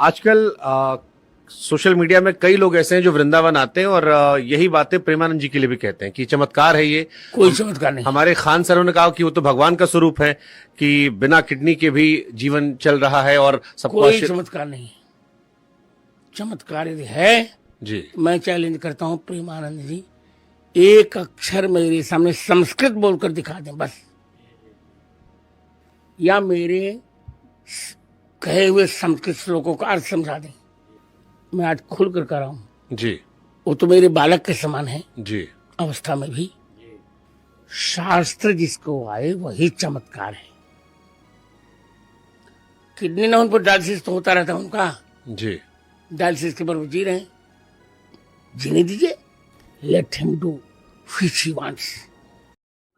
आजकल social media में कई लोग ऐसे हैं जो वृंदावन आते हैं और यही बातें प्रेमानंद जी के लिए भी कहते हैं कि चमत्कार है ये। कोई चमत्कार नहीं। हमारे खान सरों ने कहा कि वो तो भगवान का स्वरूप है कि बिना किडनी के भी जीवन चल रहा है और सबको कोई चमत्कार नहीं। चमत्कार यदि है जी, मैं चैलेंज करता हूं प्रेमानंद जी, एक अक्षर मेरे सामने संस्कृत बोलकर दिखा दें बस, या मेरे कहे हुए संस्कृत श्लोकों का अर्थ समझा दें। मैं आज खुलकर कर रहा हूं जी, वो तो मेरे बालक के समान है जी, अवस्था में भी। शास्त्र जिसको आए वही चमत्कार है। किडनी ना उन पर डायलिसिस तो होता रहता है उनका, जी, डायलिसिस के पर वो जी रहे हैं, जीने दीजिए। Let him do which he wants.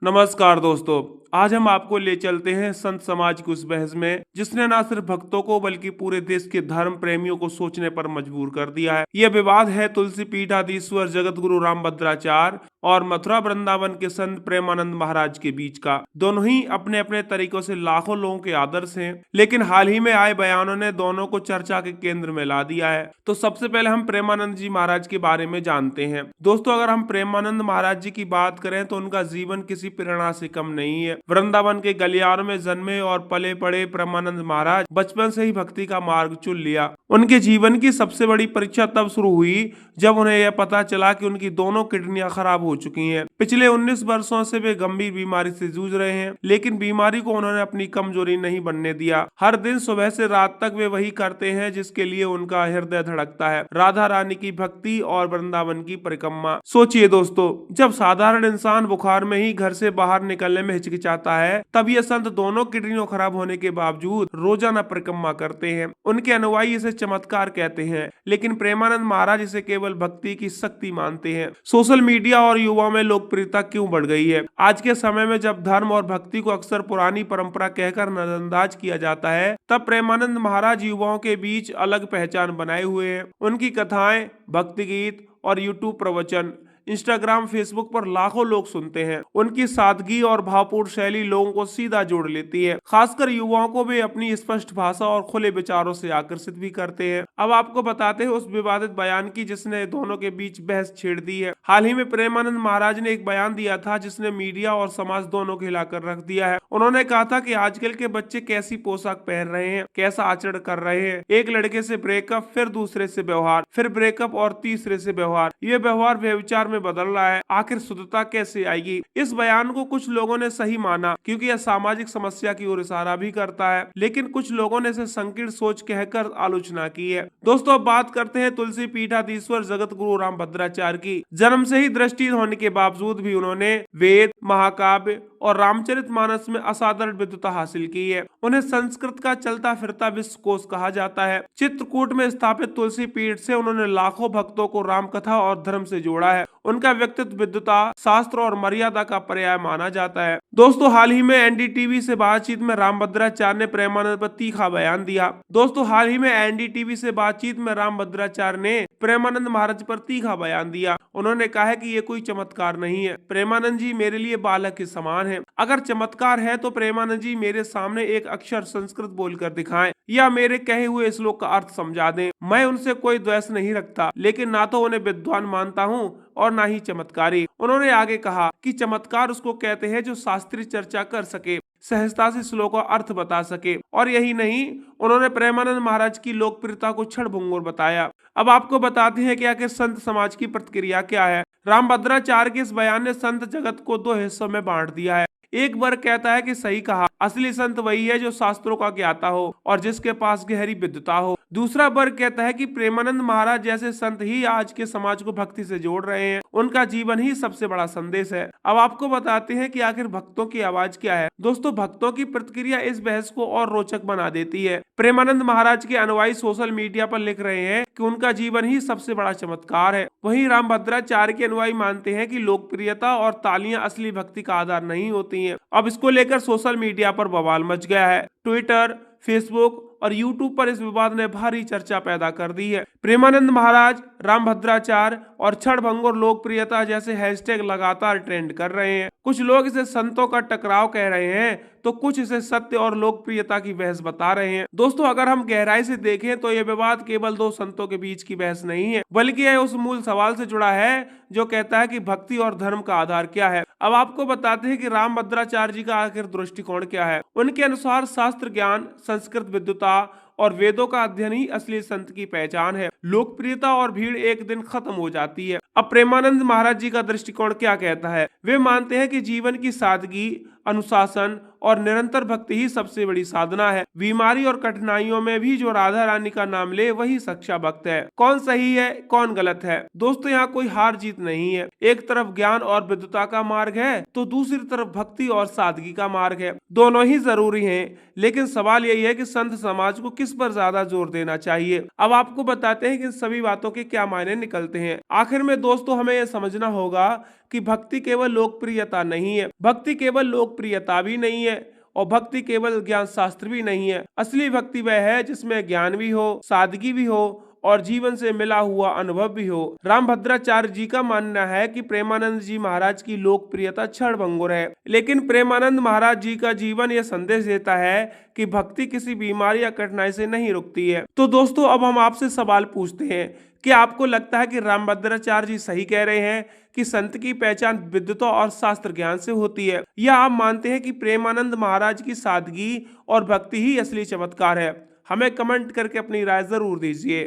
नमस्कार दोस्तों, आज हम आपको ले चलते हैं संत समाज की उस बहस में जिसने न सिर्फ भक्तों को बल्कि पूरे देश के धर्म प्रेमियों को सोचने पर मजबूर कर दिया है। यह विवाद है तुलसी पीठाधीश्वर जगत गुरु रामभद्राचार्य और मथुरा वृंदावन के संत प्रेमानंद महाराज के बीच का। दोनों ही अपने अपने तरीकों से लाखों लोगों के आदर्श हैं, लेकिन हाल ही में आए बयानों ने दोनों को चर्चा के केंद्र में ला दिया है। तो सबसे पहले हम प्रेमानंद जी महाराज के बारे में जानते हैं। दोस्तों, अगर हम प्रेमानंद महाराज जी की बात करें तो उनका जीवन किसी प्रेरणा से कम नहीं है। वृंदावन के गलियारों में जन्मे और पले पड़े प्रेमानंद महाराज बचपन से ही भक्ति का मार्ग चुन लिया। उनके जीवन की सबसे बड़ी परीक्षा तब शुरू हुई जब उन्हें यह पता चला कि उनकी दोनों किडनियां खराब हो चुकी हैं। पिछले 19 वर्षों से वे गंभीर बीमारी से जूझ रहे हैं, लेकिन बीमारी को उन्होंने अपनी कमजोरी नहीं बनने दिया। हर दिन सुबह से रात तक वे वही करते हैं जिसके लिए उनका हृदय धड़कता है, राधा रानी की भक्ति और वृंदावन की परिक्रमा। सोचिए दोस्तों, जब साधारण इंसान बुखार में ही घर से बाहर निकलने में हिचकिचाता है, तब ये संत दोनों किडनियों खराब होने के बावजूद रोजाना परिक्रमा करते हैं। उनके अनुयायी इसे चमत्कार कहते हैं, लेकिन प्रेमानंद महाराज इसे केवल भक्ति की शक्ति मानते हैं। सोशल मीडिया और युवाओं में लोकप्रियता क्यों बढ़ गई है? आज के समय में जब धर्म और भक्ति को अक्सर पुरानी परंपरा कहकर नजरअंदाज किया जाता है, तब प्रेमानंद महाराज युवाओं के बीच अलग पहचान बनाए हुए हैं। उनकी कथाएं, भक्ति गीत और यूट्यूब प्रवचन इंस्टाग्राम फेसबुक पर लाखों लोग सुनते हैं। उनकी सादगी और भावपूर्ण शैली लोगों को सीधा जोड़ लेती है। खासकर युवाओं को वे अपनी स्पष्ट भाषा और खुले विचारों से आकर्षित भी करते हैं। अब आपको बताते हैं उस विवादित बयान की जिसने दोनों के बीच बहस छेड़ दी है। हाल ही में प्रेमानंद महाराज ने एक बयान दिया था जिसने मीडिया और समाज दोनों को हिलाकर रख दिया है। उन्होंने कहा था कि आजकल के बच्चे कैसी पोशाक पहन रहे हैं, कैसा आचरण कर रहे हैं। एक लड़के से ब्रेकअप, फिर दूसरे से व्यवहार, फिर ब्रेकअप और तीसरे से व्यवहार। ये व्यवहार व्यभिचार में बदल रहा है। आखिर शुद्धता कैसे आएगी? इस बयान को कुछ लोगों ने सही माना क्योंकि यह सामाजिक समस्या की ओर इशारा भी करता है, लेकिन कुछ लोगों ने इसे संकीर्ण सोच कहकर आलोचना की है। दोस्तों, अब बात करते हैं तुलसी पीठाधीश्वर जगत गुरु रामभद्राचार्य की। जन्म से ही दृष्टि होने के बावजूद भी उन्होंने वेद, महाकाव्य और रामचरितमानस में असाधारण विद्वता हासिल की है। उन्हें संस्कृत का चलता फिरता विश्वकोश कहा जाता है। चित्रकूट में स्थापित तुलसी पीठ से उन्होंने लाखों भक्तों को रामकथा और धर्म से जोड़ा है। उनका व्यक्तित्व विद्वता, शास्त्र और मर्यादा का पर्याय माना जाता है। दोस्तों, हाल ही में एनडीटीवी से बातचीत में रामभद्राचार्य ने प्रेमानंद पर तीखा बयान दिया। दोस्तों, हाल ही में एनडीटीवी से बातचीत में रामभद्राचार्य ने प्रेमानंद महाराज पर तीखा बयान दिया। उन्होंने कहा है कि ये कोई चमत्कार नहीं है, प्रेमानंद जी मेरे लिए बालक के समान है। अगर चमत्कार है तो प्रेमानंद जी मेरे सामने एक अक्षर संस्कृत बोलकर दिखाएं या मेरे कहे हुए श्लोक का अर्थ समझा दें। मैं उनसे कोई द्वेष नहीं रखता, लेकिन ना तो उन्हें विद्वान मानता हूँ और ना ही चमत्कारी। उन्होंने आगे कहा कि चमत्कार उसको कहते हैं जो शास्त्रीय चर्चा कर सके, सहजता से श्लोक का अर्थ बता सके। और यही नहीं, उन्होंने प्रेमानंद महाराज की लोकप्रियता को क्षणभंगुर बताया। अब आपको बताते हैं कि आखिर संत समाज की प्रतिक्रिया क्या है। रामभद्राचार्य के इस बयान ने संत जगत को दो हिस्सों में बांट दिया है। एक वर्ग कहता है कि सही कहा, असली संत वही है जो शास्त्रों का ज्ञाता हो और जिसके पास गहरी विद्वता हो। दूसरा वर्ग कहता है कि प्रेमानंद महाराज जैसे संत ही आज के समाज को भक्ति से जोड़ रहे हैं। उनका जीवन ही सबसे बड़ा संदेश है। अब आपको बताते हैं कि आखिर भक्तों की आवाज क्या है। दोस्तों, भक्तों की प्रतिक्रिया इस बहस को और रोचक बना देती है। प्रेमानंद महाराज के अनुयायी सोशल मीडिया पर लिख रहे हैं कि उनका जीवन ही सबसे बड़ा चमत्कार है। वहीं रामभद्राचार्य के अनुयायी मानते हैं कि लोकप्रियता और तालियां असली भक्ति का आधार नहीं होती हैं। अब इसको लेकर सोशल मीडिया पर बवाल मच गया है। ट्विटर, फेसबुक और यूट्यूब पर इस विवाद ने भारी चर्चा पैदा कर दी है। प्रेमानंद महाराज, रामभद्राचार्य और क्षणभंगुर लोकप्रियता जैसे हैशटैग लगातार ट्रेंड कर रहे हैं। कुछ लोग इसे संतों का टकराव कह रहे हैं, तो कुछ इसे सत्य और लोकप्रियता की बहस बता रहे हैं। दोस्तों, अगर हम गहराई से देखें तो यह विवाद केवल दो संतों के बीच की बहस नहीं है, बल्कि यह उस मूल सवाल से जुड़ा है जो कहता है कि भक्ति और धर्म का आधार क्या है। अब आपको बताते हैं कि रामभद्राचार्य जी का आखिर दृष्टिकोण क्या है। उनके अनुसार शास्त्र ज्ञान, संस्कृत विद्वता और वेदों का अध्ययन ही असली संत की पहचान है। लोकप्रियता और भीड़ एक दिन खत्म हो जाती है। अब प्रेमानंद महाराज जी का दृष्टिकोण क्या कहता है? वे मानते हैं कि जीवन की सादगी, अनुशासन और निरंतर भक्ति ही सबसे बड़ी साधना है। बीमारी और कठिनाइयों में भी जो राधा रानी का नाम ले वही सच्चा भक्त है। कौन सही है, कौन गलत है? दोस्तों, यहाँ कोई हार जीत नहीं है। एक तरफ ज्ञान और विद्वता का मार्ग है तो दूसरी तरफ भक्ति और सादगी का मार्ग है। दोनों ही जरूरी हैं, लेकिन सवाल यही है कि संत समाज को किस पर ज्यादा जोर देना चाहिए। अब आपको बताते हैं कि इन सभी बातों के क्या मायने निकलते हैं। आखिर में दोस्तों, हमें यह समझना होगा कि भक्ति केवल लोकप्रियता नहीं है, भक्ति केवल लोकप्रियता भी नहीं है और भक्ति केवल ज्ञान शास्त्र भी नहीं है। असली भक्ति वह है जिसमें ज्ञान भी हो, सादगी भी हो और जीवन से मिला हुआ अनुभव भी हो। रामभद्राचार्य जी का मानना है कि प्रेमानंद जी महाराज की लोकप्रियता क्षणभंगुर है, लेकिन प्रेमानंद महाराज जी का जीवन यह संदेश देता है कि भक्ति किसी बीमारी या कठिनाई से नहीं रुकती है। तो दोस्तों, अब हम आपसे सवाल पूछते हैं कि आपको लगता है कि रामभद्राचार्य जी सही कह रहे हैं कि संत की पहचान विद्वता और शास्त्र ज्ञान से होती है, या आप मानते हैं कि प्रेमानंद महाराज की सादगी और भक्ति ही असली चमत्कार है? हमें कमेंट करके अपनी राय जरूर दीजिए।